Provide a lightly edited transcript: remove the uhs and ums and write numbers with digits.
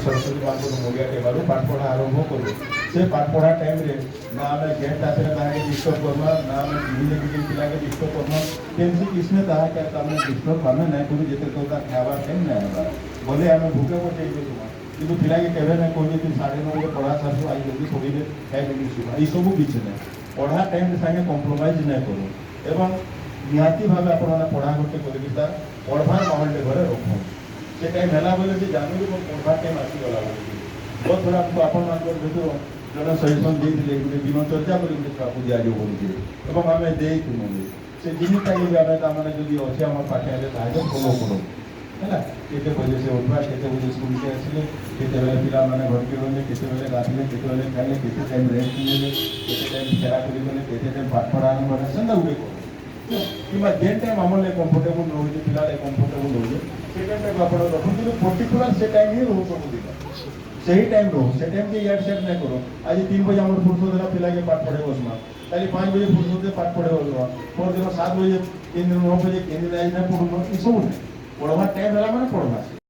सरस्वती माँ को मोड़िया टेबारू पाठ पढ़ा आरंभ करूँ से पाठ पढ़ा टाइम रे ना आम गेट आसे डिस्टर्ब करना ना आम टीवी देखिए पिला के डिस्टर्ब करना केमसी किसने ताहा क्या आम डिस्टर्ब आम ना करूँ जिते तो खावा टाइम ना आवा बोले आम भूखे बचे कि पिला के केवे ना कहे तुम 9:30 पढ़ा सासू आई जल्दी पढ़े खाई शुभा ये सब किसी ना पढ़ा टाइम सागे कम्प्रोमाइज ना करूँ एवं निहाती भाव आप पढ़ा गोटे कर पढ़वार माहौल घरे रखूँ से टाइम है बोले से जानू पढ़वा टाइम आसीगला बहुत थोड़ा आमको आपण भर जन सजेसन देते गोटे दिनचर्या कर छुआ दिज्व बोलते आम देनु से जिनटा भी आम जदि अच्छे आम पाखे फलो करूँ है केते बजे से उठवा केते बजे स्कूल से आसिले केते बेले पिला माने घर के गले केते बेले गाधले केते बेले खाइले केते टाइम रेस्ट नेले केते टाइम खेला करी गले केते टाइम पाठ पढ़ा आरंभ सेंदा गुटे कि जेन टाइम आम कंफर्टेबल रोचे पिला कंफर्टेबल रोचे से टाइम आप रखुँ पर्टिकुलर से टाइम ही रोज सब दिन सही टाइम रो से टाइम के यार सेट नहीं करो आज 3 बजे आम फुर्सत है पिला के पाठ पढ़े बसमा कल 5 बजे फुर्सत है पाठ पढ़े बसमा पर दिन 7 बजे 3 दिन 9 बजे 3 दिन आज ना पढ़ो ये सब नहीं पढ़वा टाइम है मैंने पढ़वा